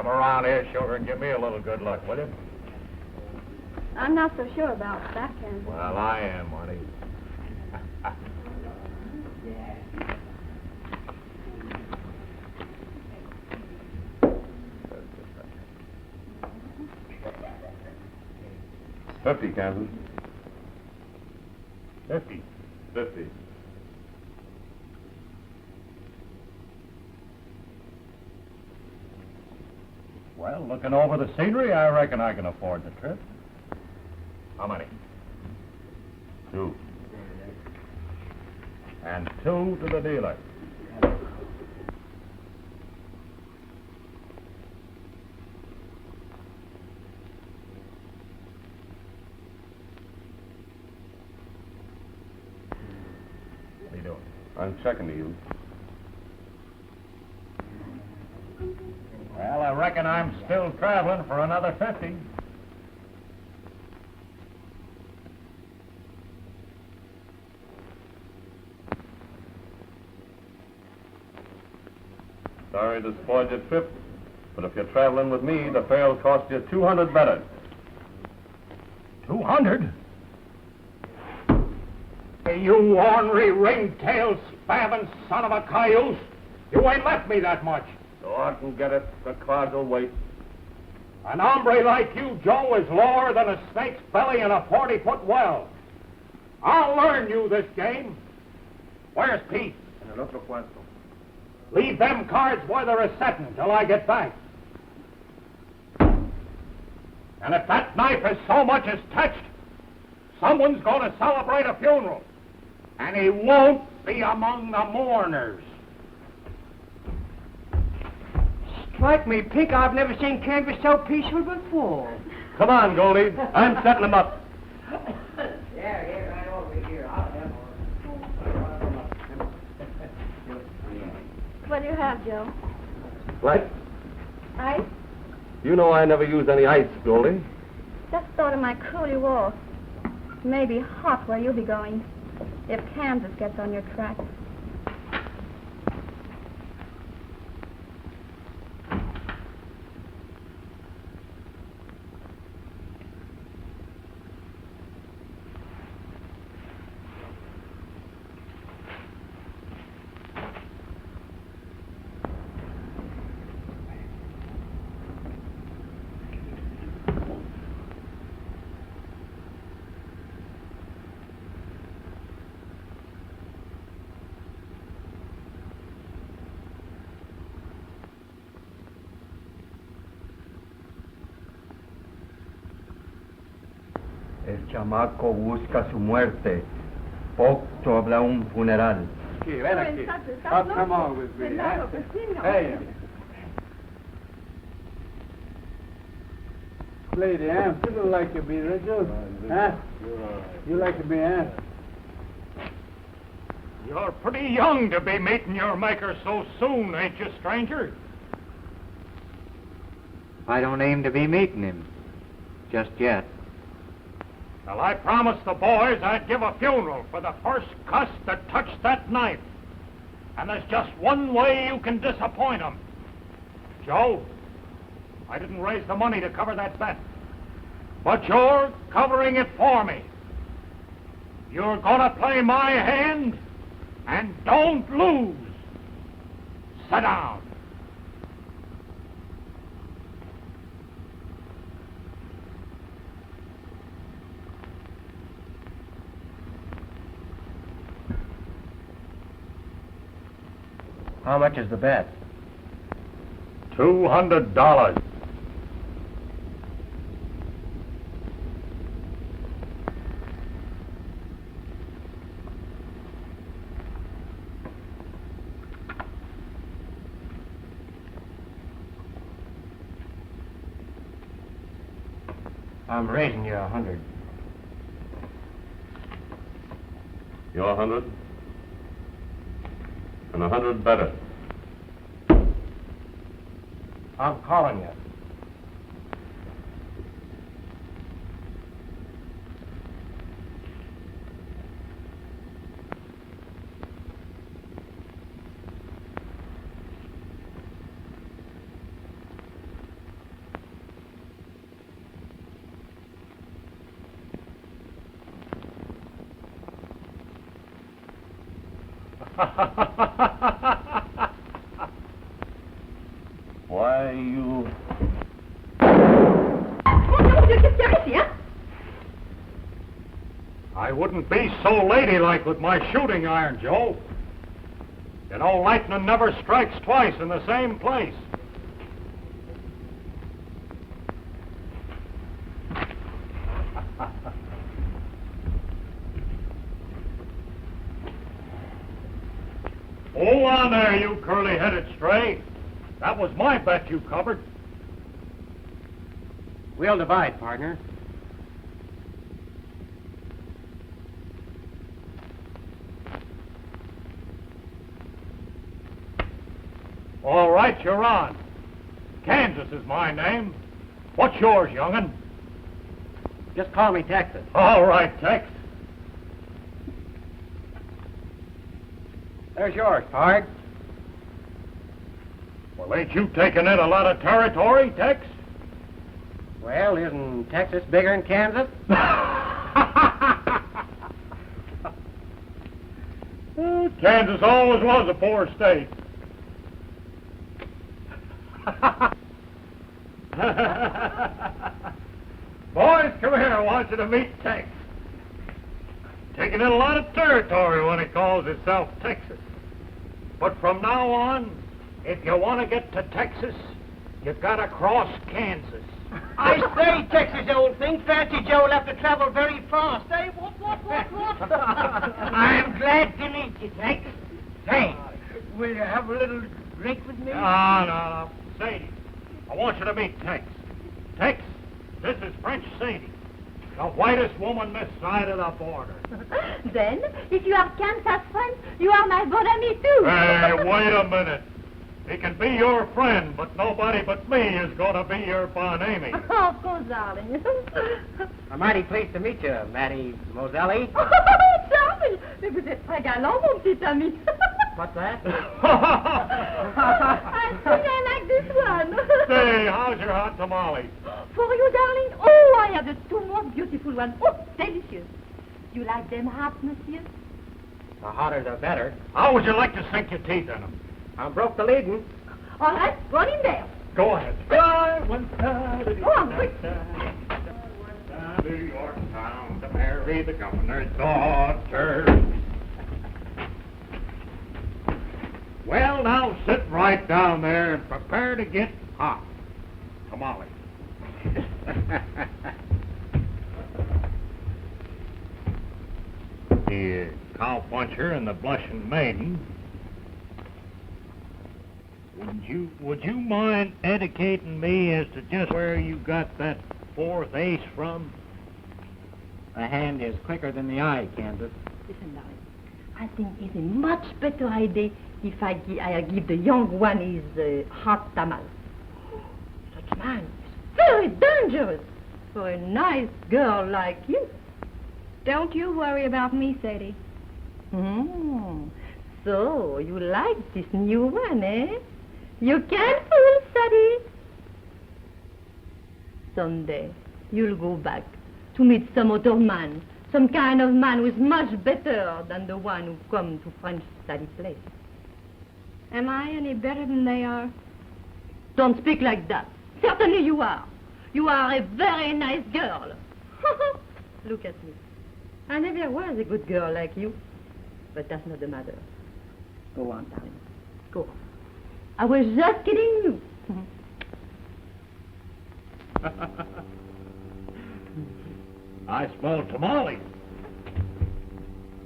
around here, sugar, and give me a little good luck, will you? I'm not so sure about that, Kansas. Well, I am, honey. $50, Kansas. 50. 50. Well, looking over the scenery, I reckon I can afford the trip. How many? 2. And 2 to the dealer. What are you doing? I'm checking to you. Well, I reckon I'm still traveling for another 50. Sorry to spoil your trip, but if you're traveling with me, the fare'll cost you 200 better. 200? Hey, you ornery, ring-tailed, spamming son of a cayuse! You ain't left me that much. So I can get it. The cards will wait. An hombre like you, Joe, is lower than a snake's belly in a 40-foot well. I'll learn you this game. Where's Pete? En el otro cuarto. Leave them cards where they're setting till I get back. And if that knife is so much as touched, someone's going to celebrate a funeral. And he won't be among the mourners. Strike me pink, I've never seen canvas so peaceful before. Come on, Goldie. I'm setting them up. Yeah, right over here. What do you have, Joe? Right? Ice? You know I never use any ice, Goldie. Just thought it might cool you off. Maybe hot where you'll be going, if Kansas gets on your track. El chamaco busca su muerte. Poco habla un funeral. Aquí, ven aquí. Oh, come on with me. Hey. Lady, I still like to be Richard. Huh? You like to be, huh? You're pretty young to be meeting your maker so soon, ain't you, stranger? I don't aim to be meeting him. Just yet. Well, I promised the boys I'd give a funeral for the first cuss that touched that knife. And there's just one way you can disappoint them. Joe, I didn't raise the money to cover that bet. But you're covering it for me. You're gonna play my hand, and don't lose. Sit down. How much is the bet? $200. I'm raising you 100. You're 100. And 100 better. I'm calling you. Why, you... Qu'est-ce qu'il y a ici, hein? I wouldn't be so ladylike with my shooting iron, Joe. You know, lightning never strikes twice in the same place. Hold on there, you curly-headed stray. That was my bet you covered. We'll divide, partner. All right, you're on. Kansas is my name. What's yours, young'un? Just call me Texas. All right, Tex. There's yours, Pard. Well, ain't you taking in a lot of territory, Tex? Well, isn't Texas bigger than Kansas? Kansas always was a poor state. Boys, come here. I want you to meet Tex. Taking in a lot of territory when he calls himself Texas. But from now on, if you want to get to Texas, you've got to cross Kansas. I say, Texas, old thing, fancy Joe'll have to travel very fast. Hey, what? I'm glad to meet you, Tex. Say, will you have a little drink with me? No. Sadie, I want you to meet Tex. Tex, this is French Sadie, the whitest woman this side of the border. Then, if you are Kansas friends, you are my bon ami too. Hey, wait a minute. He can be your friend, but nobody but me is going to be your bon ami. Oh, of course, darling. I'm mighty pleased to meet you, Maddie Moselli. Oh, darling, mais vous êtes très galant, mon petit ami. What's that? I think I like this one. Say, how's your hot tamales? For you, darling? Oh, I have the two most beautiful ones. Oh, delicious. You like them hot, monsieur? The hotter the better. How would you like to sink your teeth in them? I broke the leading. All right, run in there. Go ahead. Go on, quick. New York town to marry the governor's daughter. Well, now sit right down there and prepare to get hot. Tamales. The cowpuncher and the blushing maiden. Would you mind educating me as to just where you got that fourth ace from? The hand is quicker than the eye, Kansas. Listen, darling. I think it's a much better idea if I give the young one his hot tamal. Such man is very dangerous for a nice girl like you. Don't you worry about me, Sadie. So you like this new one, eh? You can't fool Sadie. Someday you'll go back to meet some other man, some kind of man who's much better than the one who come to French Sadie's place. Am I any better than they are? Don't speak like that. Certainly you are. You are a very nice girl. Look at me. I never was a good girl like you. But that's not the matter. Go on, darling. Go on. I was just kidding you. I smell tamales.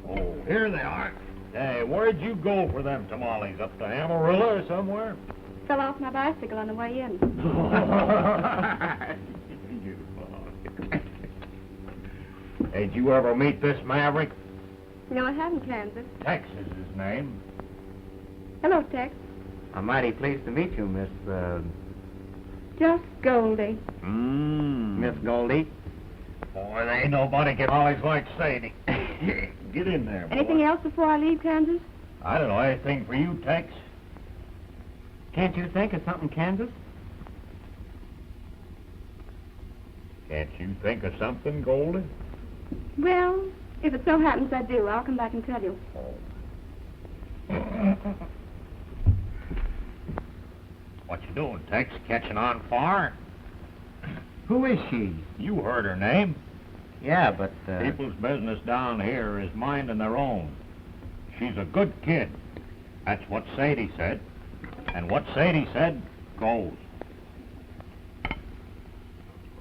Oh, here they are. Hey, where'd you go for them tamales? Up to Amarillo or somewhere? Fell off my bicycle on the way in. Hey, did you ever meet this maverick? No, I haven't, Kansas. Tex is his name. Hello, Tex. I'm mighty pleased to meet you, Miss Just Goldie. Miss Goldie. Boy, there ain't nobody get always like Sadie. Get in there, boy. Anything else before I leave, Kansas? I don't know. Anything for you, Tex? Can't you think of something, Kansas? Can't you think of something, Goldie? Well, if it so happens I do, I'll come back and tell you. What you doing, Tex? Catching on far? Who is she? You heard her name. Yeah, but, People's business down here is minding their own. She's a good kid. That's what Sadie said. And what Sadie said goes.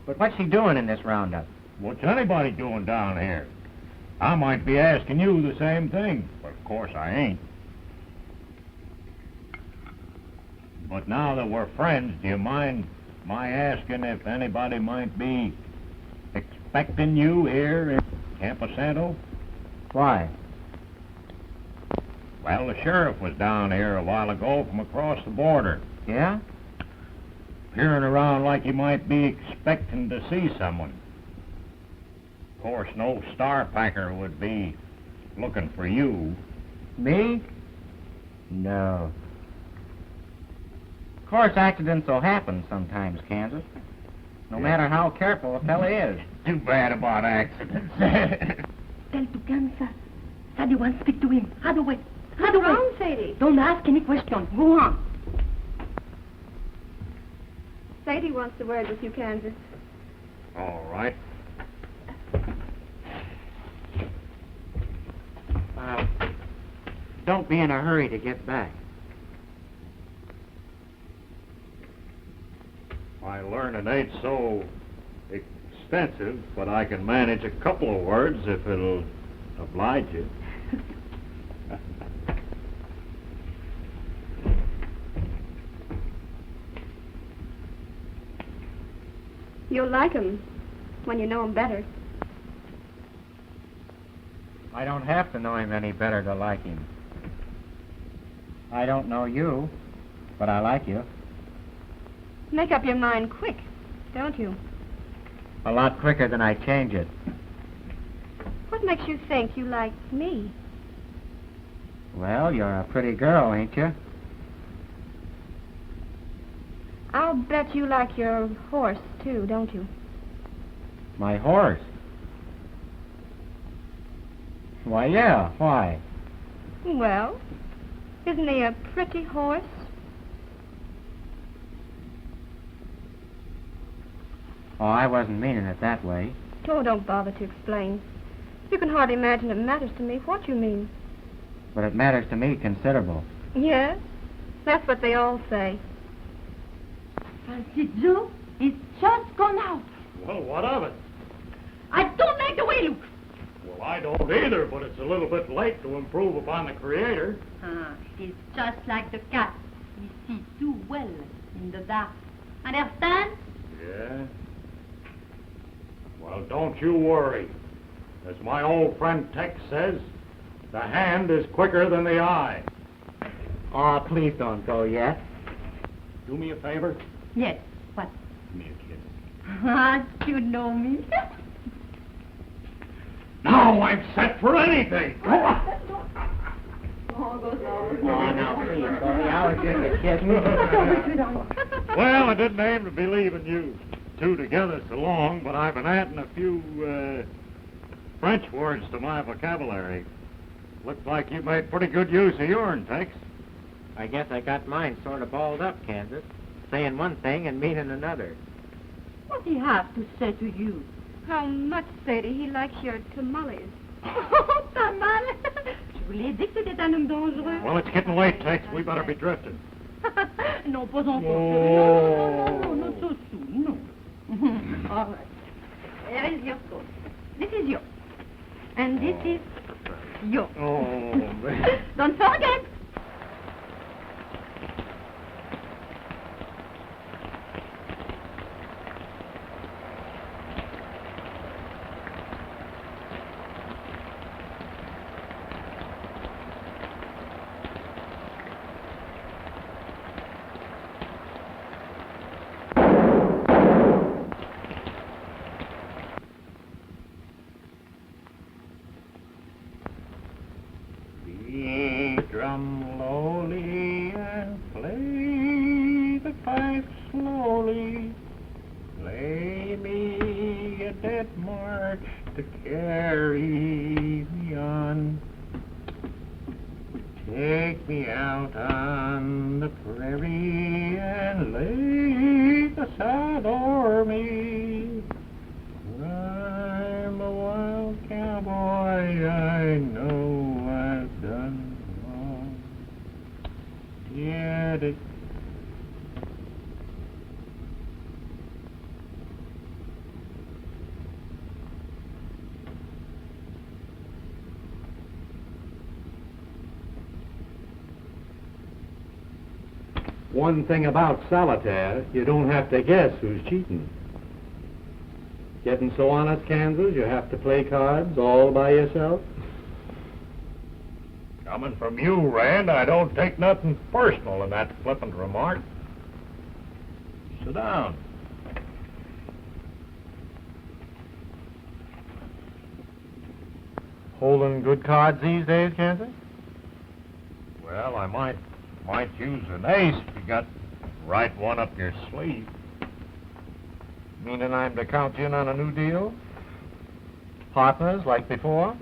But what's she doing in this roundup? What's anybody doing down here? I might be asking you the same thing, but of course I ain't. But now that we're friends, do you mind my asking if anybody might be expecting you here in Camposanto? Why? Well, the sheriff was down here a while ago from across the border, Yeah? peering around like he might be expecting to see someone. Of course, no star packer would be looking for you. Me? No. Of course, accidents will happen sometimes, Kansas. No matter how careful a fella is. Too bad about accidents. Tell to Kansas. Sadie wants to speak to him. How the way? How the way? wrong, Sadie? Don't ask any question. Go on. Sadie wants a word with you, Kansas. All right. Don't be in a hurry to get back. My learning ain't so extensive, but I can manage a couple of words if it'll oblige you. You'll like him when you know him better. I don't have to know him any better to like him. I don't know you, but I like you. Make up your mind quick, don't you? A lot quicker than I change it. What makes you think you like me? Well, you're a pretty girl, ain't you? I'll bet you like your horse, too, don't you? My horse? Why, yeah, why? Well, isn't he a pretty horse? Oh, I wasn't meaning it that way. Oh, don't bother to explain. You can hardly imagine it matters to me what you mean. But it matters to me considerable. Yes, that's what they all say. Fancy Joe, it's just gone out. Well, what of it? I don't like the way he looks. Well, I don't either, but it's a little bit late to improve upon the Creator. He's just like the cat. He sees too well in the dark. Understand? Yeah? Well, don't you worry. As my old friend Tex says, the hand is quicker than the eye. Oh, please don't go yet. Do me a favor. Yes. What? Give me a kiss. Ah, you know me. Now I'm set for anything. Oh, now, please, Gordy, I was just a kidding. Well, I didn't aim to be leaving you two together so long, but I've been adding a few French words to my vocabulary. Looks like you made pretty good use of yourn, Tex. I guess I got mine sort of balled up, Kansas. Saying one thing and meaning another. What he have to say to you? How much, Sadie, he likes your tamales. Oh, pas mal. Je vous l'ai dit que c'était un homme dangereux. Well, it's getting late, Tex. We better be drifting. Non, pas encore. Oh. No, not so soon, no. All right. Here is your coat. This is yours. And this is yours. Oh, man. Don't forget. Beat the drum lowly and play the pipe slowly. Play me a dead march to carry me on. Take me out on the prairie and lay the sod o'er me. I'm a wild cowboy, I know I've done wrong. Yeah, One thing about solitaire, you don't have to guess who's cheating. Getting so honest, Kansas, you have to play cards all by yourself? coming from you, Rand, I don't take nothing personal in that flippant remark. Sit down. Holding good cards these days, Kansas? Well, I might use an ace if you got the right one up your sleeve. Meaning I'm to count you in on a new deal? Partners like before?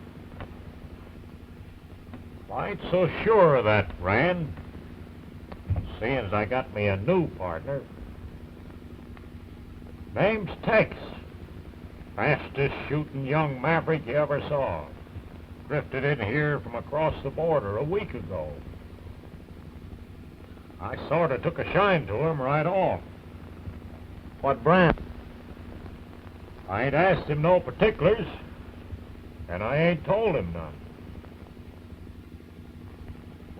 I ain't so sure of that, Rand. Seeing as I got me a new partner. Name's Tex. Fastest shooting young maverick you ever saw. Drifted in here from across the border a week ago. I sort of took a shine to him right off. What brand? I ain't asked him no particulars, and I ain't told him none.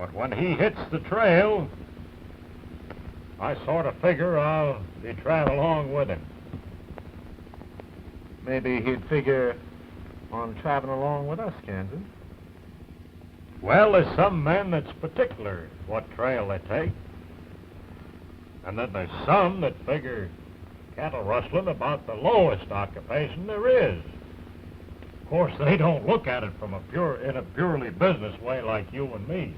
But when he hits the trail, I sort of figure I'll be traveling along with him. Maybe he'd figure on traveling along with us, Kansas. Well, there's some men that's particular what trail they take. And then there's some that figure cattle rustling about the lowest occupation there is. Of course, they don't look at it from in a purely business way like you and me.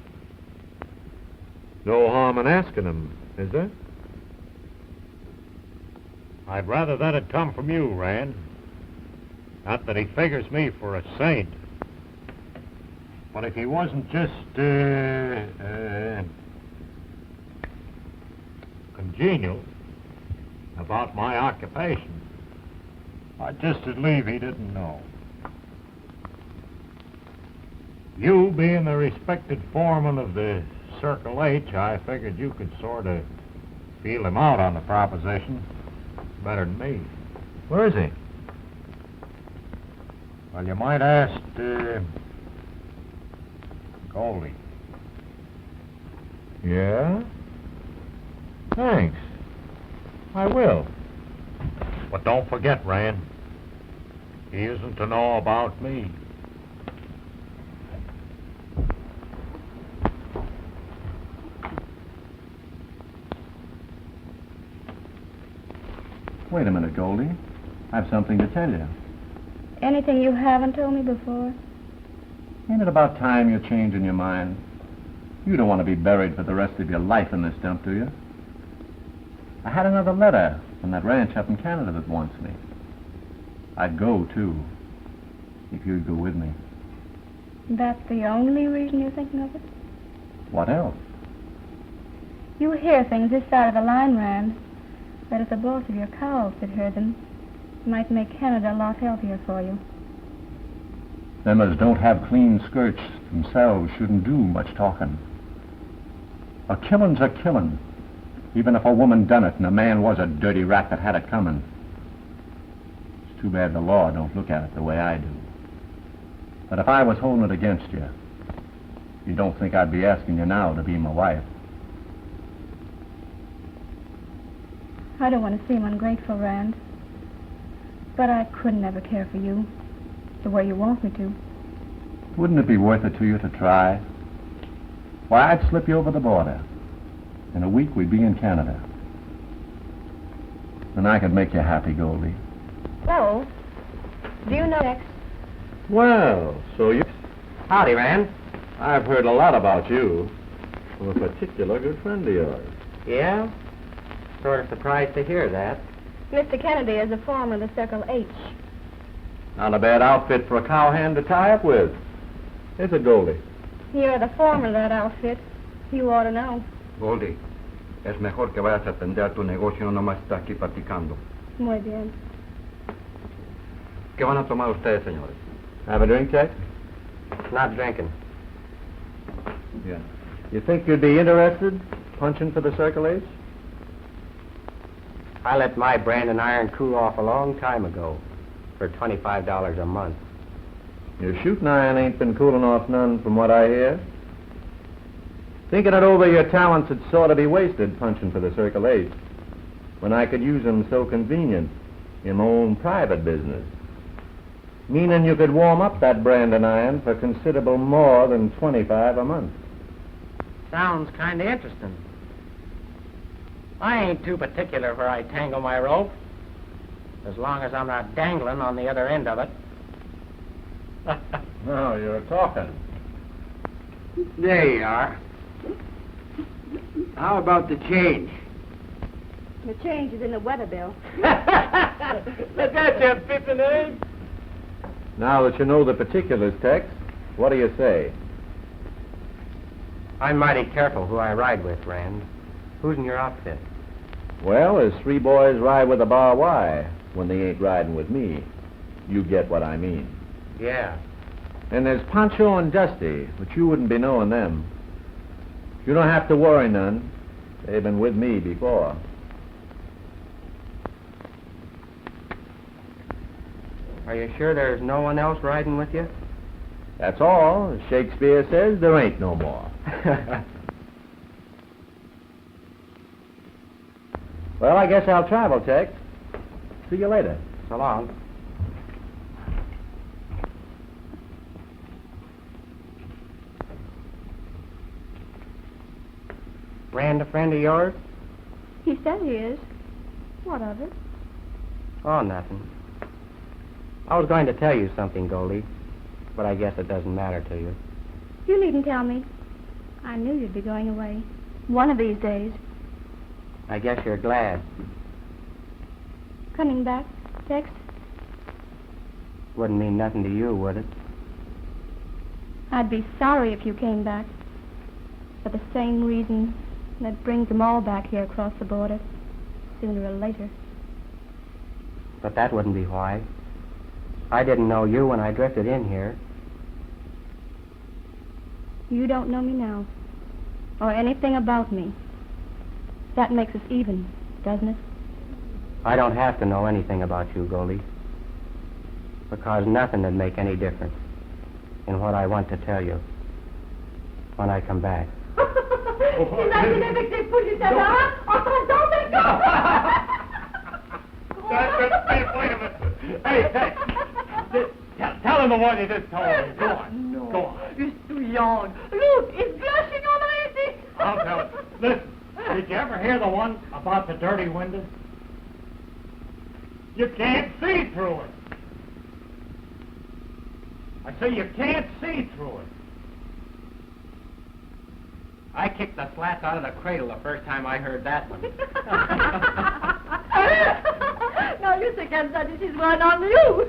No harm in asking him, is there? I'd rather that had come from you, Rand. Not that he figures me for a saint. But if he wasn't just, congenial about my occupation, I'd just as leave he didn't know. You being the respected foreman of the Circle H, I figured you could sort of feel him out on the proposition better than me. Where is he? Well, you might ask, Goldie. Yeah? Thanks. I will. But don't forget, Rand, he isn't to know about me. Wait a minute, Goldie. I've something to tell you. Anything you haven't told me before? Ain't it about time you're changing your mind? You don't want to be buried for the rest of your life in this dump, do you? I had another letter from that ranch up in Canada that wants me. I'd go, too, if you'd go with me. That's the only reason you're thinking of it? What else? You hear things this side of the line, Rand. That if the boss of your cows could hear them, it might make Canada a lot healthier for you. Them as don't have clean skirts themselves shouldn't do much talking. A killing's a killing, even if a woman done it and a man was a dirty rat that had it coming. It's too bad the law don't look at it the way I do. But if I was holding it against you, you don't think I'd be asking you now to be my wife. I don't want to seem ungrateful, Rand. But I couldn't ever care for you the way you want me to. Wouldn't it be worth it to you to try? Why, I'd slip you over the border. In a week, we'd be in Canada. And I could make you happy, Goldie. So, do you know next? Well, so you... Howdy, Rand. I've heard a lot about you from a particular good friend of yours. Yeah? Sort of surprised to hear that. Mr. Kennedy is the foreman of the Circle H. Not a bad outfit for a cowhand to tie up with. Is it, Goldie? You're the foreman of that outfit, You ought to know. Goldie, es mejor que vayas a atender tu negocio, no nomás estar aquí platicando. Muy bien. ¿Qué van a tomar ustedes, señores? Have a drink, Tex? Not drinking. Yeah. You think you'd be interested, punching for the Circle H? I let my brand and iron cool off a long time ago for $25 a month. Your shooting iron ain't been cooling off none from what I hear. Thinking it over, your talents would sort of be wasted punching for the Circle H when I could use them so convenient in my own private business. Meaning you could warm up that brand and iron for considerable more than $25 a month. Sounds kind of interesting. I ain't too particular where I tangle my rope, as long as I'm not dangling on the other end of it. Now you're talking. There you are. How about the change? The change is in the weather bill. Let that jump 59. Now that you know the particulars, Tex, what do you say? I'm mighty careful who I ride with, Rand. Who's in your outfit? Well, there's 3 boys ride with a Bar Y when they ain't riding with me. You get what I mean. Yeah. And there's Pancho and Dusty, but you wouldn't be knowing them. You don't have to worry none. They've been with me before. Are you sure there's no one else riding with you? That's all. As Shakespeare says, there ain't no more. Well, I guess I'll travel, Tex. See you later. So long. Rand a friend of yours? He said he is. What of it? Oh, nothing. I was going to tell you something, Goldie, but I guess it doesn't matter to you. You needn't tell me. I knew you'd be going away. One of these days. I guess you're glad. Coming back, Tex? Wouldn't mean nothing to you, would it? I'd be sorry if you came back. For the same reason that brings them all back here across the border, sooner or later. But that wouldn't be why. I didn't know you when I drifted in here. You don't know me now, or anything about me. That makes us even, doesn't it? I don't have to know anything about you, Goldie, because nothing would make any difference in what I want to tell you when I come back. Imaginez avec tes poules là, en train Wait a minute. Hey, Tex. Tell him the one you just told me. Go on. No. Go on. He's too young. Look, he's blushing already. I'll tell him. Listen, did you ever hear the one about the dirty window? You can't see through it. I say you can't see through it. I kicked the slats out of the cradle the first time I heard that one. Non, je sais qu'elle a dit one on you.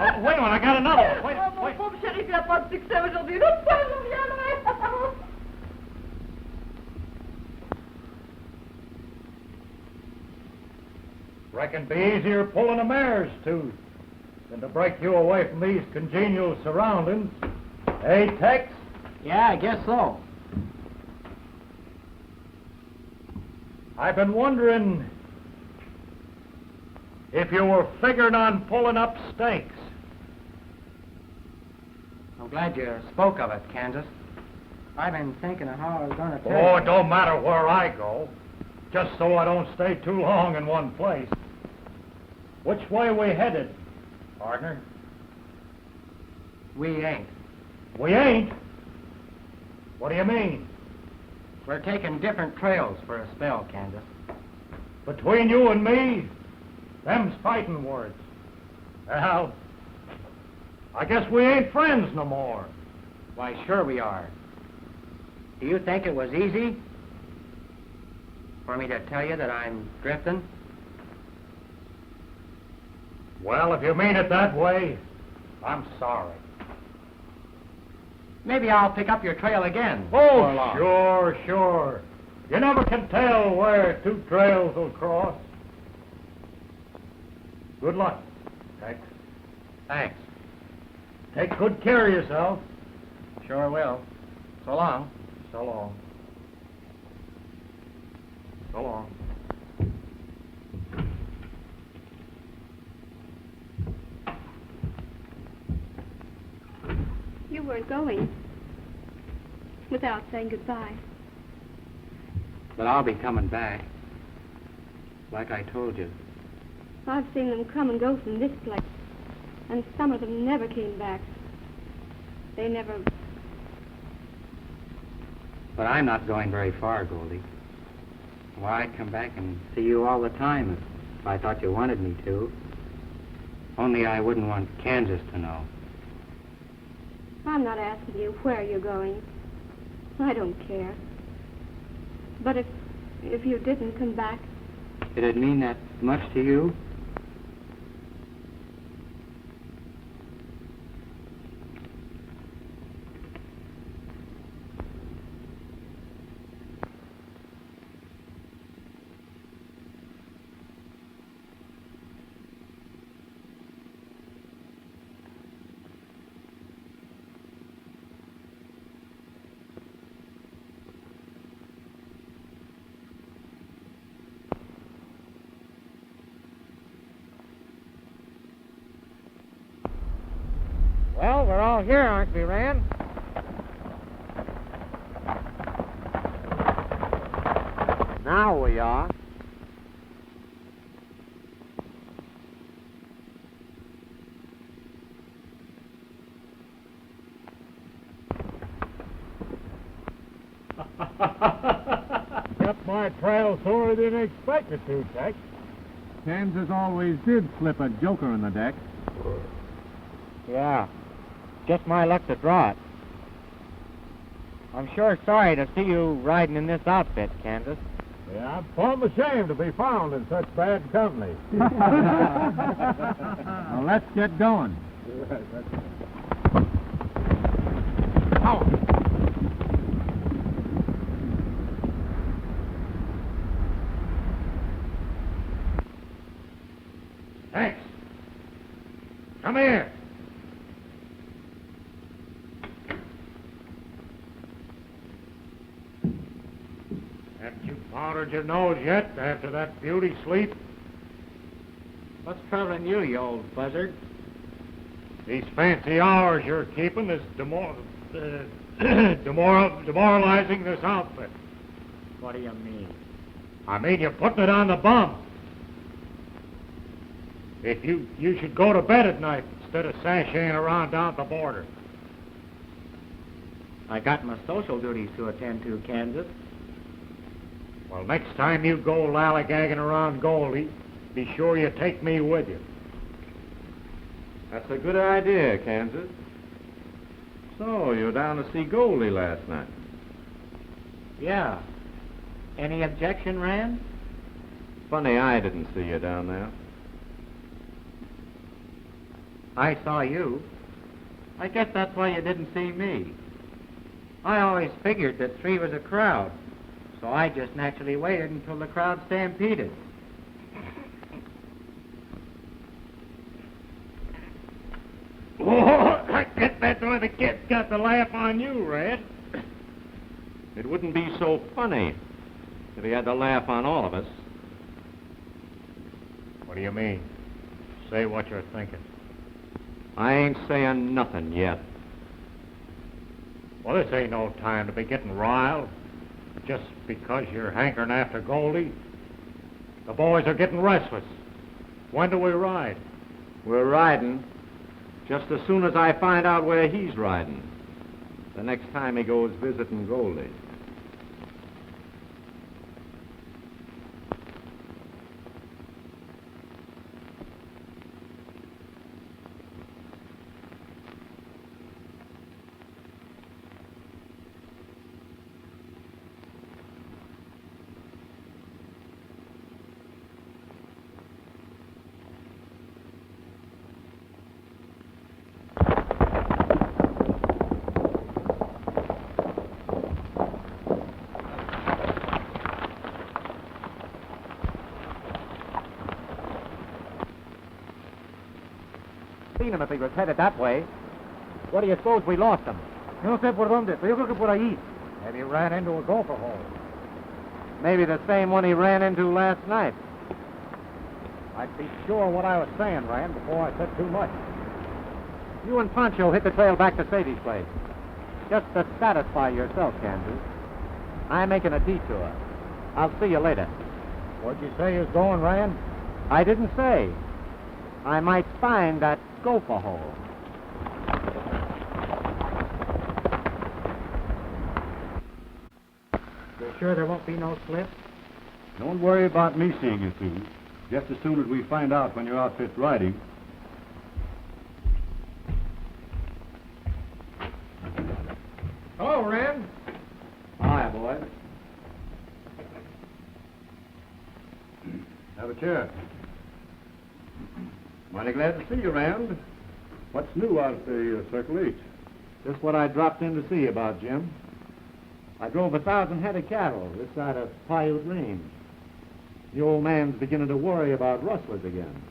Oh, wait a minute, I got another one. Oh, Wait. mon pauvre chéri, il n'a pas de succès aujourd'hui. L'autre fois, je reviendrai. Reckon be easier pulling a mare's tooth than to break you away from these congenial surroundings. Hey, Tex? Yeah, I guess so. I've been wondering if you were figuring on pulling up stakes. I'm glad you spoke of it, Kansas. I've been thinking of how I was going to tell Oh, you. it don't matter where I go, just so I don't stay too long in one place. Which way we headed, partner? We ain't. We ain't? What do you mean? We're taking different trails for a spell, Kansas. Between you and me, them's fighting words. Well, I guess we ain't friends no more. Why, sure we are. Do you think it was easy for me to tell you that I'm drifting? Well, if you mean it that way, I'm sorry. Maybe I'll pick up your trail again. Oh, sure. You never can tell where two trails will cross. Good luck, Tex. Thanks. Take good care of yourself. Sure will. So long. So long. So long. You weren't going without saying goodbye. But I'll be coming back. Like I told you. I've seen them come and go from this place, and some of them never came back. They never... But I'm not going very far, Goldie. Why, I'd come back and see you all the time if I thought you wanted me to. Only I wouldn't want Kansas to know. I'm not asking you where you're going. I don't care. But if you didn't come back... Did it mean that much to you? Well, we're all here, aren't we, Rand? Now we are. Kept my trail sooner than expected to, Tex. Kansas always did slip a joker in the deck. Yeah. Just my luck to draw it. I'm sure sorry to see you riding in this outfit, Kansas. Yeah, I'm plumb ashamed to be found in such bad company. Well, let's get going. Thanks. Come here. Haven't you powdered your nose yet after that beauty sleep? What's troubling you, you old buzzard? These fancy hours you're keeping is demoralizing this outfit. What do you mean? I mean, you're putting it on the bum. If you should go to bed at night instead of sashaying around down at the border. I got my social duties to attend to, Kansas. Well, next time you go lollygagging around Goldie, be sure you take me with you. That's a good idea, Kansas. So, you were down to see Goldie last night? Yeah. Any objection, Rand? Funny I didn't see you down there. I saw you. I guess that's why you didn't see me. I always figured that three was a crowd, so I just naturally waited until the crowd stampeded. Oh, I guess that's why the kids got the laugh on you, Red. It wouldn't be so funny if he had to laugh on all of us. What do you mean? Say what you're thinking. I ain't saying nothing yet. Well, this ain't no time to be getting riled. Just because you're hankering after Goldie. The boys are getting restless. When do we ride? We're riding just as soon as I find out where he's riding. The next time he goes visiting Goldie. seen him if he was headed that way. What do you suppose we lost him? Yo no sé por dónde, pero yo creo que por allí. Maybe he ran into a gopher hole. Maybe the same one he ran into last night. I'd be sure what I was saying, Rand, before I said too much. You and Pancho hit the trail back to Sadie's place. Just to satisfy yourself, Kansas. I'm making a detour. I'll see you later. What'd you say you was going, Rand? I didn't say. I might find that gopher hole. You're sure there won't be no slip? Don't worry about me seeing you through. Just as soon as we find out when your outfit's riding. Hello, Rand. Hi, boy. Have a chair. Mighty glad to see you, Rand. What's new out at the Circle H? Just what I dropped in to see about, Jim. I drove 1,000 head of cattle this side of Paiute Range. The old man's beginning to worry about rustlers again.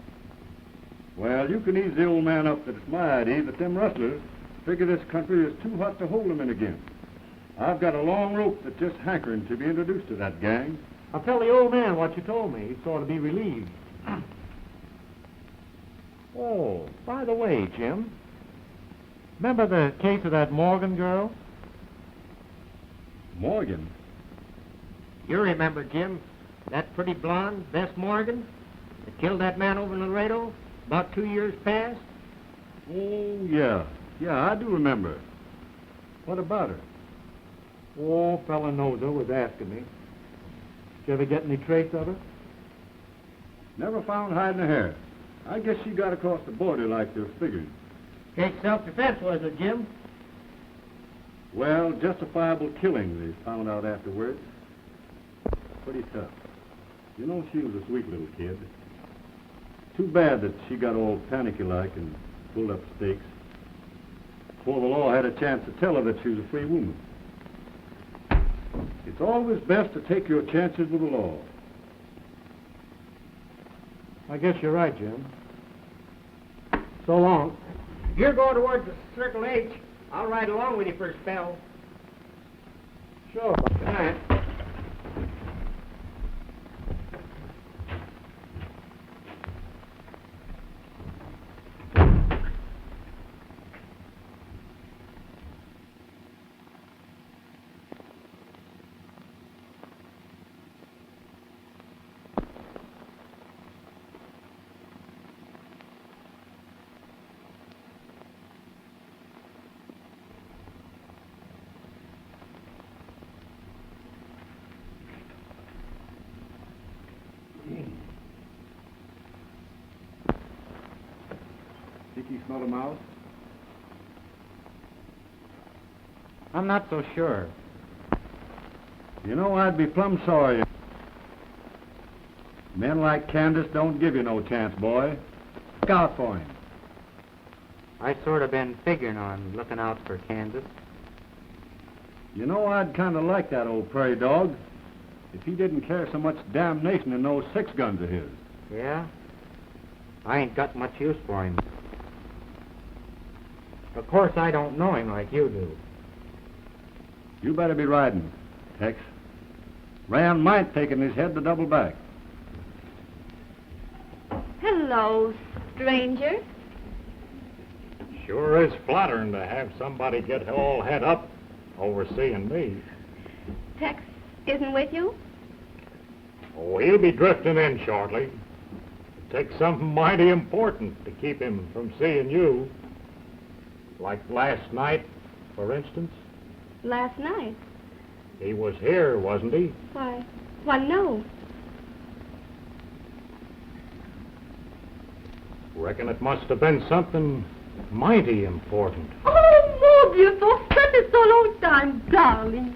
Well, you can ease the old man up that it's my idea that them rustlers figure this country is too hot to hold them in again. I've got a long rope that's just hankering to be introduced to that gang. I'll tell the old man what you told me. He'd sort of be relieved. Oh, by the way, Jim, remember the case of that Morgan girl? Morgan? You remember, Jim, that pretty blonde, Bess Morgan, that killed that man over in Laredo about 2 years past? Oh, yeah. Yeah, I do remember. What about her? Oh, fella knows her was asking me. Did you ever get any trace of her? Never found hiding a hair. I guess she got across the border like they figured. Case self-defense, was it, Jim? Well, justifiable killing, they found out afterwards. Pretty tough. You know, she was a sweet little kid. Too bad that she got all panicky-like and pulled up stakes. Before the law had a chance to tell her that she was a free woman. It's always best to take your chances with the law. I guess you're right, Jim. So long. You're going towards the Circle H. I'll ride along with you for a spell. Sure. Good night. Think you smell a mouse? I'm not so sure. You know, I'd be plumb sorry. Men like Candace don't give you no chance, boy. Look out for him. I sort of been figuring on looking out for Kansas. You know, I'd kind of like that old prairie dog if he didn't carry so much damnation in those 6 guns of his. Yeah? I ain't got much use for him. Of course, I don't know him like you do. You better be riding, Tex. Rand might take in his head to double back. Hello, stranger. Sure is flattering to have somebody get all head up over seeing me. Tex isn't with you? Oh, he'll be drifting in shortly. It takes something mighty important to keep him from seeing you. Like last night, for instance. Last night? He was here, wasn't he? Why, no. Reckon it must have been something mighty important. Oh, mon Dieu, for such a so long time, darling.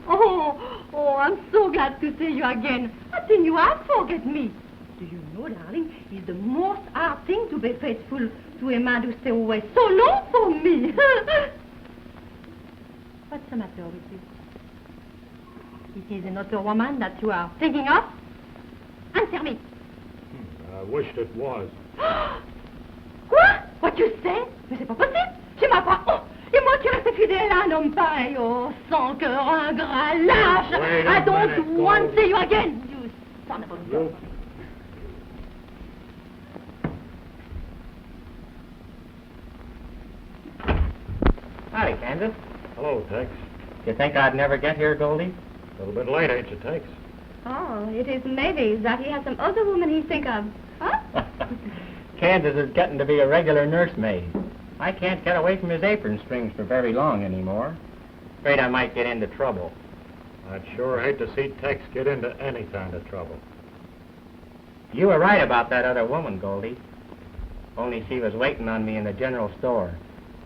Oh, I'm so glad to see you again. I think you have forget me. Do you know, darling, it's the most hard thing to be faithful to a man who stay away so long for me. What's the matter with you? It is another woman that you are thinking of? Answer me. I wished it was. What? What you say? Mais c'est pas possible. Tu m'as pas... Oh! Et moi qui reste fidèle à un homme pareil, oh, sans cœur, ingrat, lâche. I don't want to see you again, you son of a bitch. Hi, Candace. Hello, Tex. You think I'd never get here, Goldie? A little bit late, ain't you, Tex? Oh, it is maybe that he has some other woman he think of. Huh? Candace is getting to be a regular nursemaid. I can't get away from his apron strings for very long anymore. Afraid I might get into trouble. I'd sure hate to see Tex get into any kind of trouble. You were right about that other woman, Goldie. Only she was waiting on me in the general store.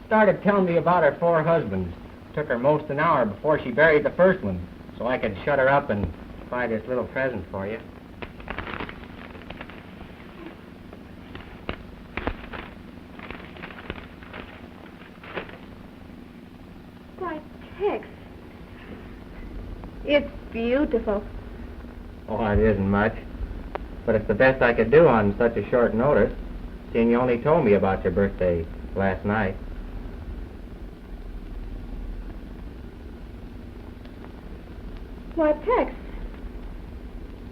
Started telling me about her 4 husbands. Took her most an hour before she buried the first one, so I could shut her up and buy this little present for you. Why, Tex. It's beautiful. Oh, it isn't much. But it's the best I could do on such a short notice, seeing you only told me about your birthday last night. Why, Tex,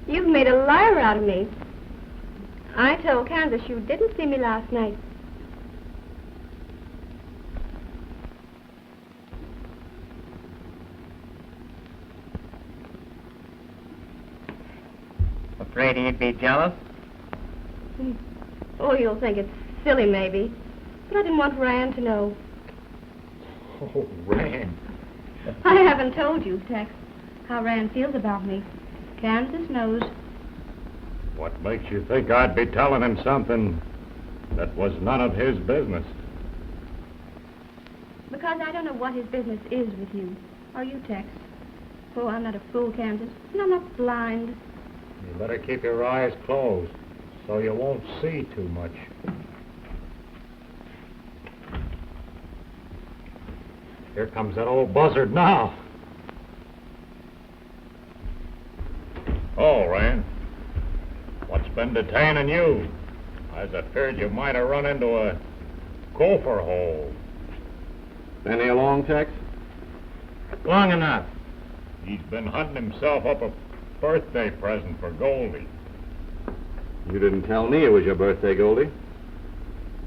you've made a liar out of me. I told Candace you didn't see me last night. Afraid he'd be jealous? Oh, you'll think it's silly, maybe. But I didn't want Rand to know. Oh, Rand. I haven't told you, Tex, how Rand feels about me. Candace knows. What makes you think I'd be telling him something that was none of his business? Because I don't know what his business is with you. Are you, Tex? Oh, I'm not a fool, Candace. And I'm not blind. You better keep your eyes closed so you won't see too much. Here comes that old buzzard now. Oh, Rand. What's been detaining you? I feared you might have run into a gopher hole. Any along, Tex? Long enough. He's been hunting himself up a birthday present for Goldie. You didn't tell me it was your birthday, Goldie.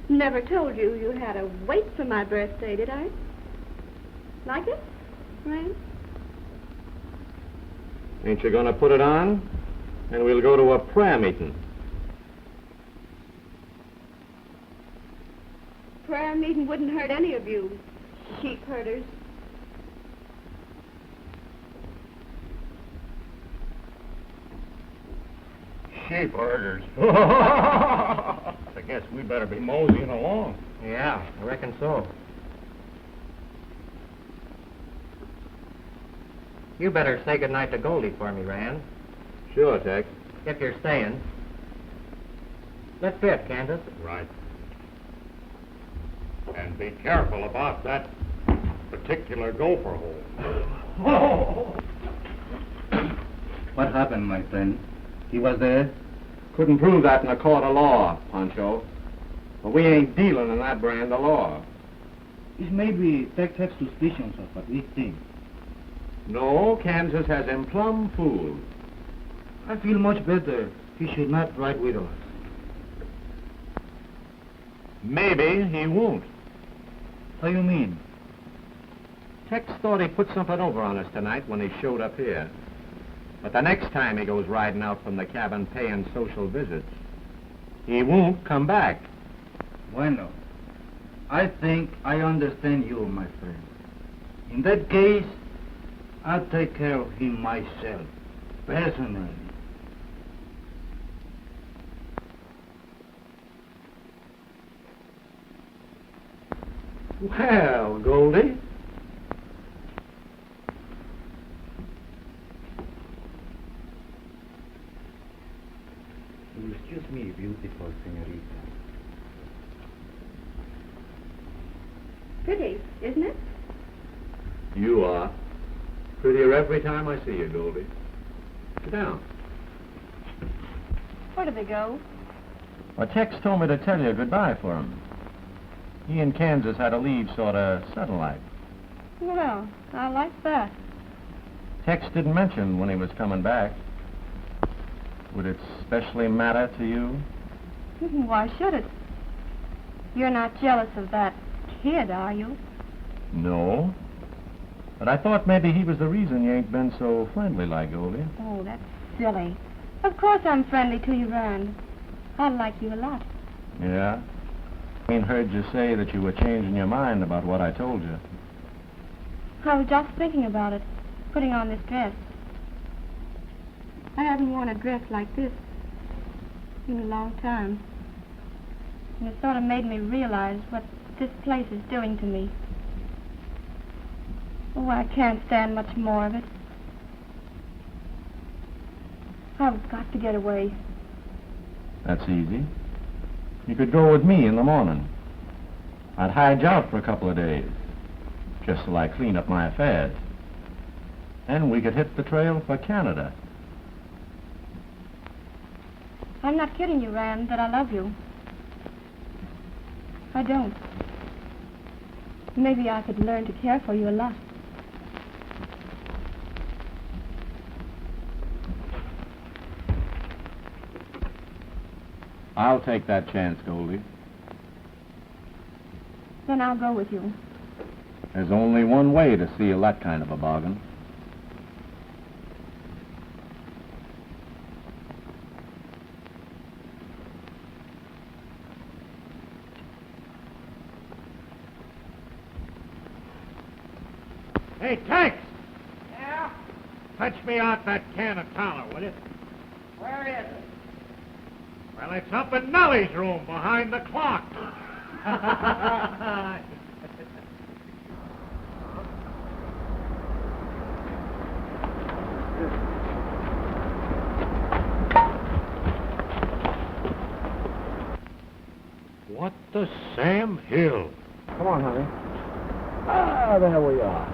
Never told you you had a wait for my birthday, did I? Like it, Rand? Ain't you gonna put it on? And we'll go to a prayer meeting. Prayer meeting wouldn't hurt any of you, sheep herders. Sheep herders. I guess we better be moseying along. Yeah, I reckon so. You better say goodnight to Goldie for me, Rand. Sure, Tex. If you're staying. Let's bid, Candace. Right. And be careful about that particular gopher hole. What happened, my friend? He was there? Couldn't prove that in a court of law, Pancho. But we ain't dealing in that brand of law. It may be Tex has suspicions of what we think. No, Kansas has him plumb fooled. I feel much better. He should not ride with us. Maybe he won't. How you mean? Tex thought he put something over on us tonight when he showed up here. But the next time he goes riding out from the cabin paying social visits, he won't come back. Bueno, I think I understand you, my friend. In that case, I'll take care of him myself, personally. Well, Goldie. Excuse me, beautiful senorita. Pretty, isn't it? You are. Prettier every time I see you, Goldie. Sit down. Where do they go? Well, Tex told me to tell you goodbye for him. He in Kansas had to leave sort of sudden like. Well, I like that. Tex didn't mention when he was coming back. Would it specially matter to you? Why should it? You're not jealous of that kid, are you? No. But I thought maybe he was the reason you ain't been so friendly like, Goldie. Oh, that's silly. Of course I'm friendly to you, Rand. I like you a lot. Yeah? I ain't heard you say that you were changing your mind about what I told you. I was just thinking about it, putting on this dress. I haven't worn a dress like this in a long time. And it sort of made me realize what this place is doing to me. Oh, I can't stand much more of it. I've got to get away. That's easy. You could go with me in the morning. I'd hide you out for a couple of days, just till I clean up my affairs. Then we could hit the trail for Canada. I'm not kidding you, Rand, that I love you. I don't. Maybe I could learn to care for you a lot. I'll take that chance, Goldie. Then I'll go with you. There's only one way to seal that kind of a bargain. Hey, Tex! Yeah? Fetch me out that can of towner, will you? Where is it? Well, it's up in Nellie's room behind the clock. What the Sam Hill? Come on, honey. Ah, there we are.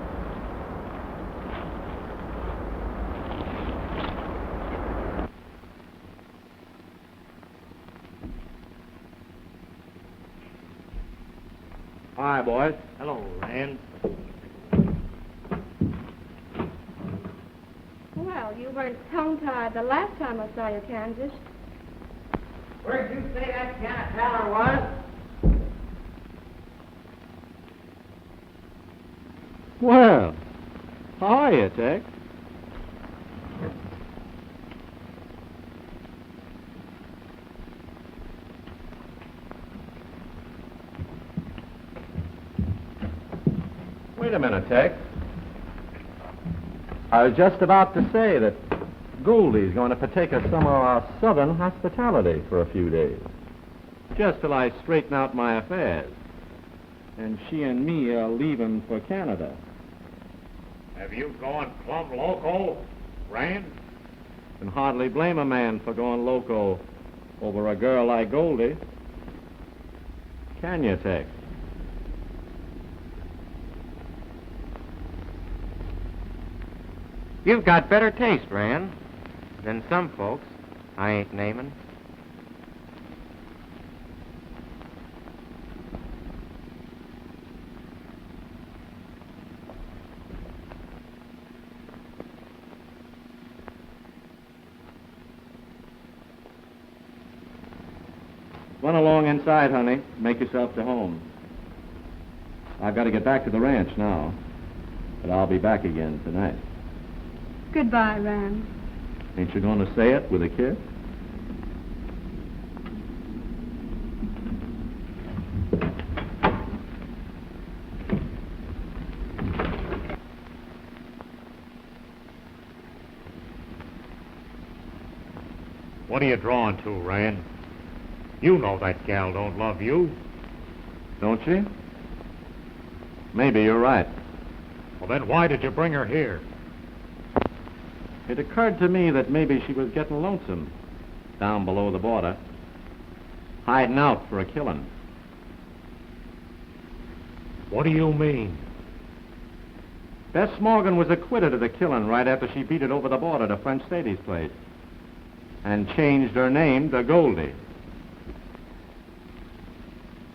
Hi, boys. Hello, Rand. Well, you weren't tongue-tied the last time I saw you, Kansas. Where'd you say that can of towner was? Well, how are you, Tex? Wait a minute, Tex. I was just about to say that Goldie's going to partake of some of our southern hospitality for a few days. Just till I straighten out my affairs. And she and me are leaving for Canada. Have you gone plumb loco, Rand? Can hardly blame a man for going loco over a girl like Goldie. Can you, Tex? You've got better taste, Rand, than some folks I ain't naming. Run along inside, honey. Make yourself to home. I've got to get back to the ranch now, but I'll be back again tonight. Goodbye, Rand. Ain't you going to say it with a kiss? What are you drawing to, Rand? You know that gal don't love you. Don't she? Maybe you're right. Well, then why did you bring her here? It occurred to me that maybe she was getting lonesome down below the border, hiding out for a killing. What do you mean? Bess Morgan was acquitted of the killing right after she beat it over the border to French Sadie's place and changed her name to Goldie.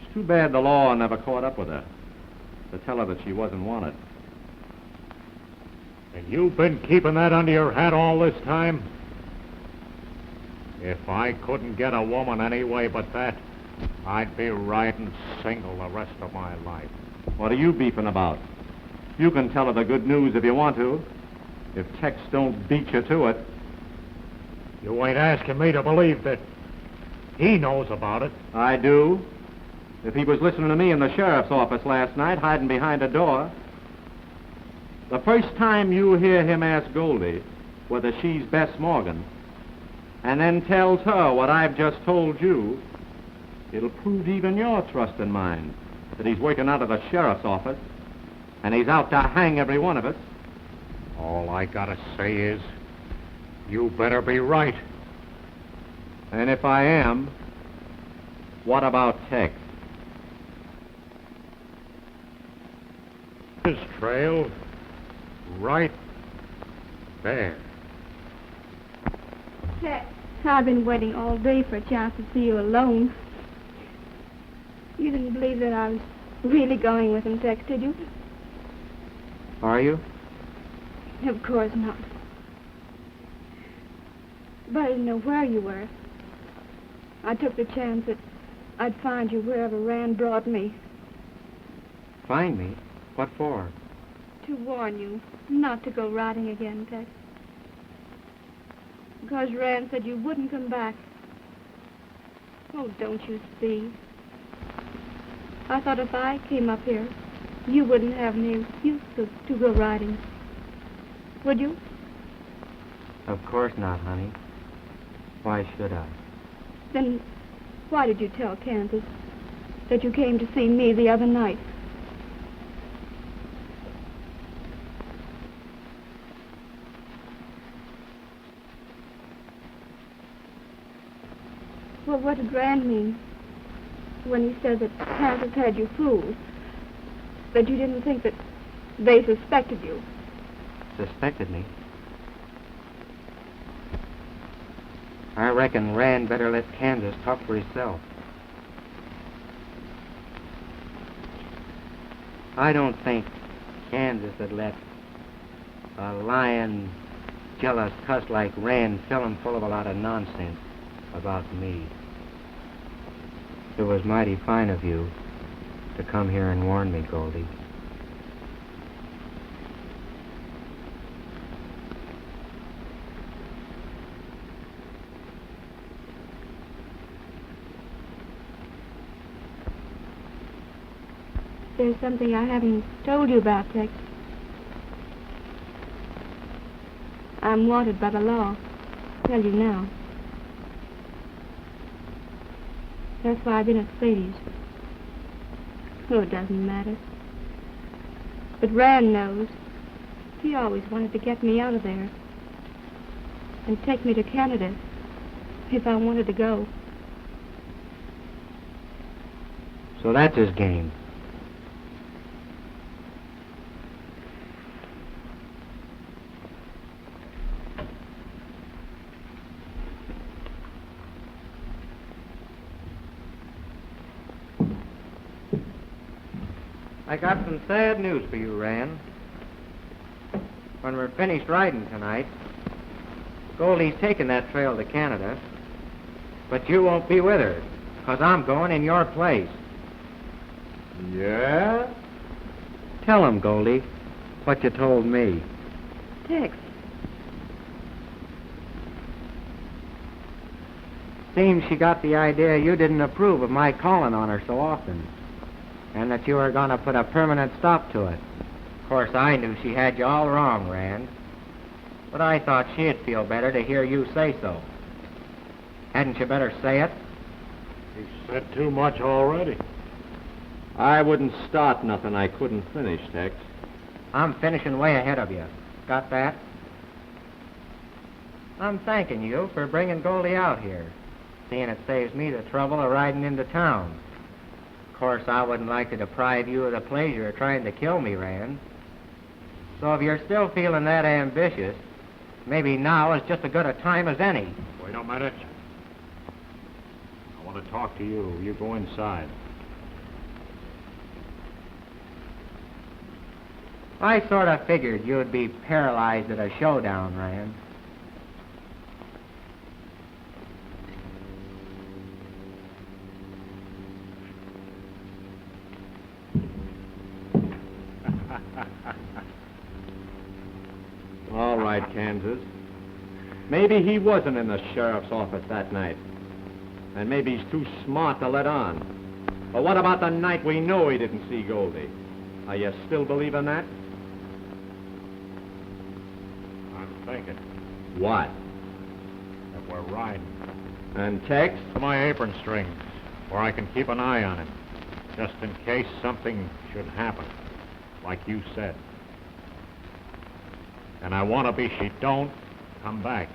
It's Too bad the law never caught up with her to tell her that she wasn't wanted. And you've been keeping that under your hat all this time? If I couldn't get a woman any way but that, I'd be riding single the rest of my life. What are you beefing about? You can tell her the good news if you want to. If Tex don't beat you to it. You ain't asking me to believe that he knows about it. I do. If he was listening to me in the sheriff's office last night, hiding behind a door. The first time you hear him ask Goldie whether she's Bess Morgan, and then tells her what I've just told you, it'll prove even your trust in mine that he's working out of the sheriff's office, and he's out to hang every one of us. All I gotta say is, you better be right. And if I am, what about Tex? His trail, right there. Tex, I've been waiting all day for a chance to see you alone. You didn't believe that I was really going with him, Tex, did you? Are you? Of course not. But I didn't know where you were. I took the chance that I'd find you wherever Rand brought me. Find me? What for? To warn you not to go riding again, Tex. Because Rand said you wouldn't come back. Oh, don't you see? I thought if I came up here, you wouldn't have any excuse to go riding. Would you? Of course not, honey. Why should I? Then why did you tell Kansas that you came to see me the other night? Well, what did Rand mean when he said that Kansas had you fooled? That you didn't think that they suspected you? Suspected me? I reckon Rand better let Kansas talk for himself. I don't think Kansas would let a lying, jealous cuss like Rand fill him full of a lot of nonsense about me. It was mighty fine of you to come here and warn me, Goldie. There's something I haven't told you about, Tex. I'm wanted by the law. I'll tell you now. That's why I've been at Sadie's. Oh, it doesn't matter. But Rand knows. He always wanted to get me out of there and take me to Canada if I wanted to go. So that's his game. I got some sad news for you, Rand. When we're finished riding tonight, Goldie's taking that trail to Canada, but you won't be with her, 'cause I'm going in your place. Yeah? Tell him, Goldie, what you told me. Tex, Seems she got the idea you didn't approve of my calling on her so often, and that you were going to put a permanent stop to it. Of course, I knew she had you all wrong, Rand, but I thought she'd feel better to hear you say so. Hadn't you better say it? He said too much already. I wouldn't start nothing I couldn't finish, Tex. I'm finishing way ahead of you. Got that? I'm thanking you for bringing Goldie out here, seeing it saves me the trouble of riding into town. Of course, I wouldn't like to deprive you of the pleasure of trying to kill me, Rand. So if you're still feeling that ambitious, maybe now is just as good a time as any. Wait a minute. I want to talk to you. You go inside. I sort of figured you'd be paralyzed at a showdown, Rand. All right, Kansas. Maybe he wasn't in the sheriff's office that night. And maybe he's too smart to let on. But what about the night we know he didn't see Goldie? Are you still believing that? I'm thinking What? that we're riding And Tex? to my apron strings, where I can keep an eye on him, just in case something should happen, like you said. And I want to be she don't come back.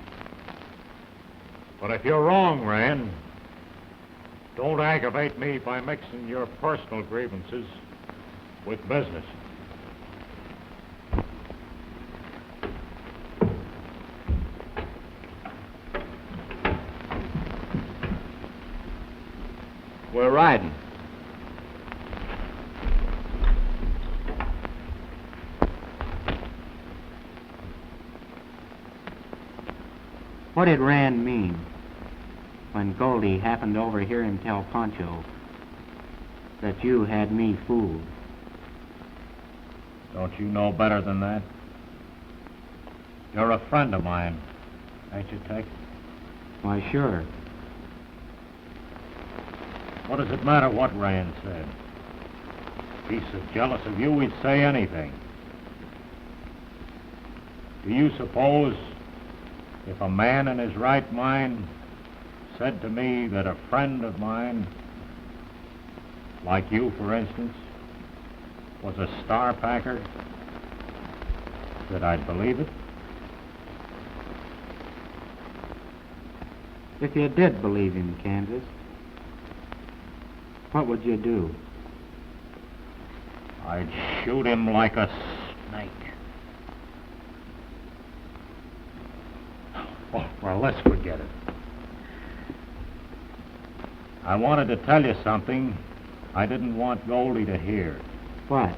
But if you're wrong, Rand, don't aggravate me by mixing your personal grievances with business. We're riding. What did Rand mean when Goldie happened to overhear him tell Pancho that you had me fooled? Don't you know better than that? You're a friend of mine, ain't you, Tex? Why, sure. What does it matter what Rand said? If he's so jealous of you, he'd say anything. Do you suppose if a man in his right mind said to me that a friend of mine, like you, for instance, was a star packer, that I'd believe it? If you did believe him, Kansas, what would you do? I'd shoot him like a snake. Oh, well, let's forget it. I wanted to tell you something I didn't want Goldie to hear. What?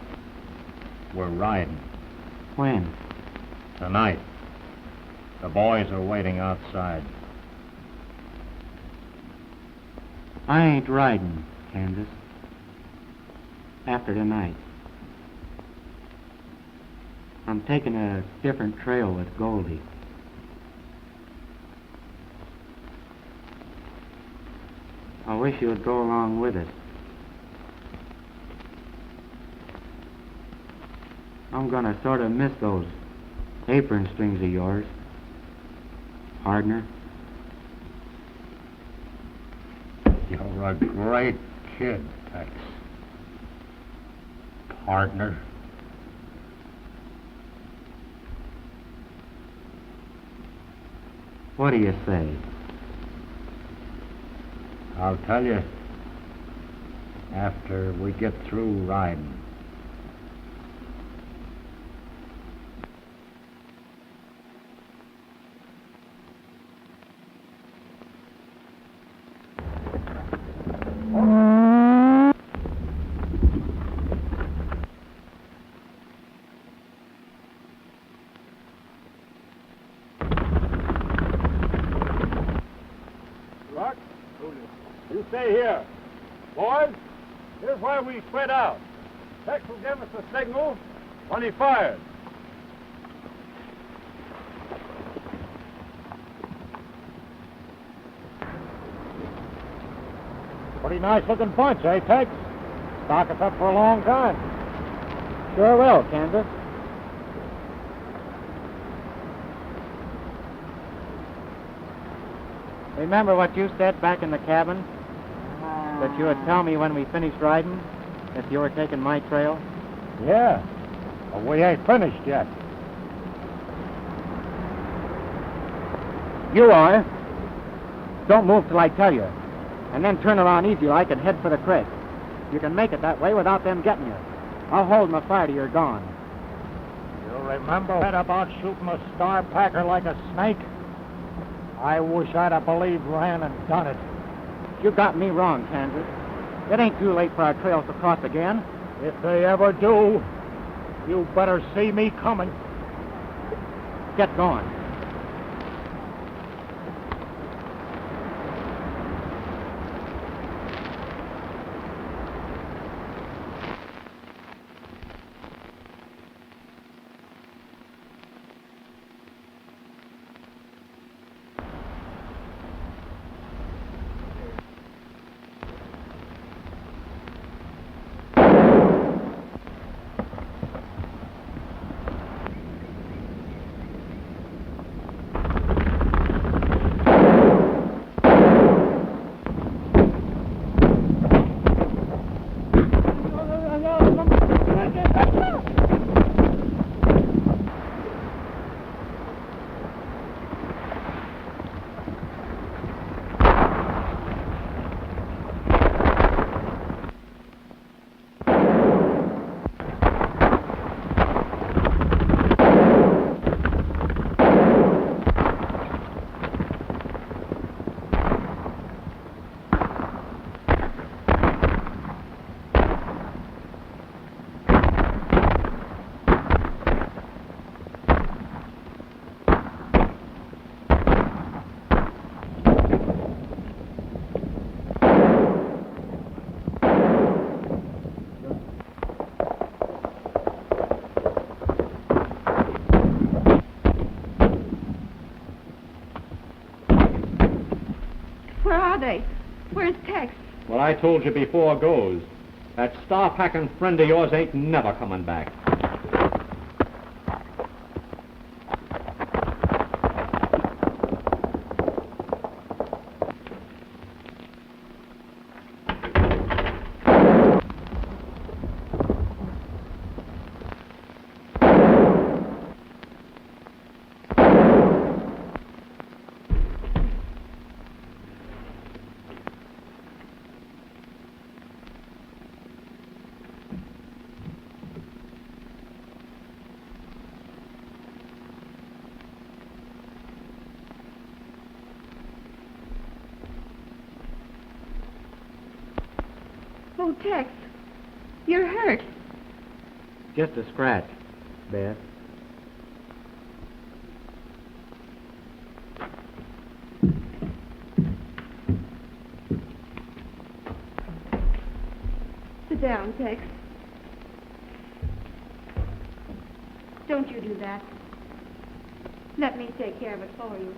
We're riding. When? Tonight. The boys are waiting outside. I ain't riding, Kansas. After tonight. I'm taking a different trail with Goldie. I wish you would go along with us. I'm gonna sort of miss those apron strings of yours, partner. You're a great kid, Tex. Partner. What do you say? I'll tell you after we get through riding. Rock, you stay here. Boys, here's where we spread out. Tex will give us the signal when he fires. Pretty nice looking bunch, eh, Tex? Stock us up for a long time. Sure will, Kansas. Remember what you said back in the cabin? That you would tell me when we finished riding if you were taking my trail? Yeah, but we ain't finished yet. You are. Don't move till I tell you. And then turn around easy like and head for the creek. You can make it that way without them getting you. I'll hold my fire till you're gone. You remember that about shooting a star packer like a snake? I wish I'd have believed Rand and done it. You got me wrong, Kansas. It ain't too late for our trails to cross again. If they ever do. You better see me coming. Get going. Where are they? Where's Tex? What I told you before goes. That star-packing friend of yours ain't never coming back. Oh, Tex, you're hurt. Just a scratch, Beth. Sit down, Tex. Don't you do that. Let me take care of it for you.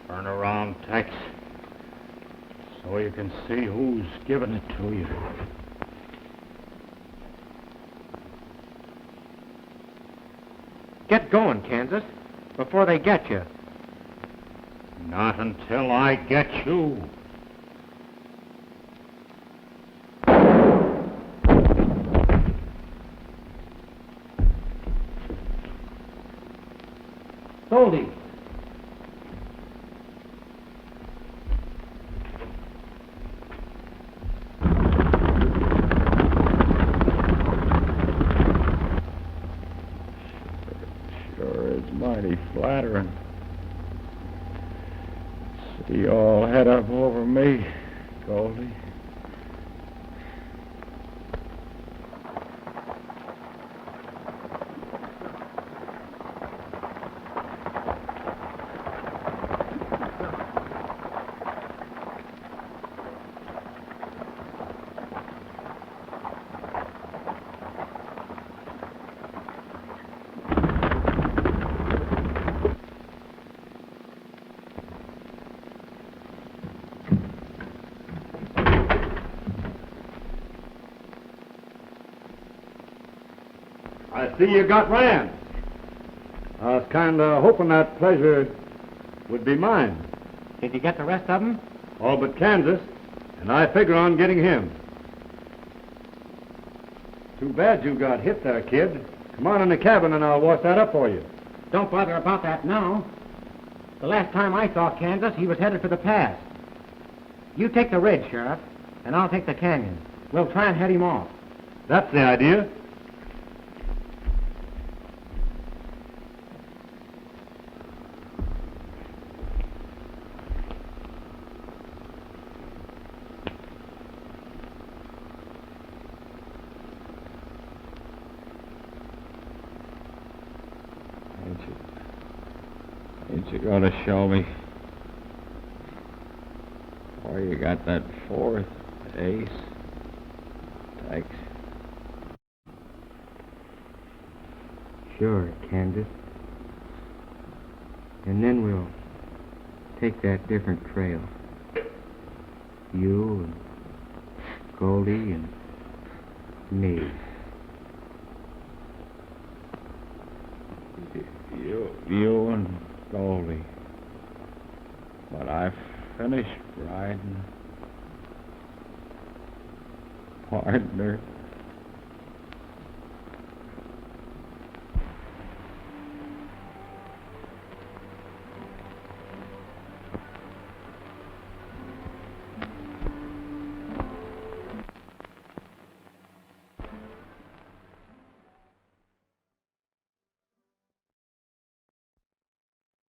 Turn around, Tex, so you can see who's giving it to you. Get going, Kansas, before they get you. Not until I get you. Goldie. Sure is mighty flattering. See you all head up over me, Goldie. I see you got Rand. I was kind of hoping that pleasure would be mine. Did you get the rest of them? All but Kansas, and I figure on getting him. Too bad you got hit there, kid. Come on in the cabin and I'll wash that up for you. Don't bother about that now. The last time I saw Kansas, he was headed for the pass. You take the ridge, Sheriff, and I'll take the canyon. We'll try and head him off. That's the idea. Ain't you gonna show me where you got that fourth ace? Thanks. Sure, Candace. And then we'll take that different trail. You and Goldie and me. You and Goldie. But I finished riding. Partner.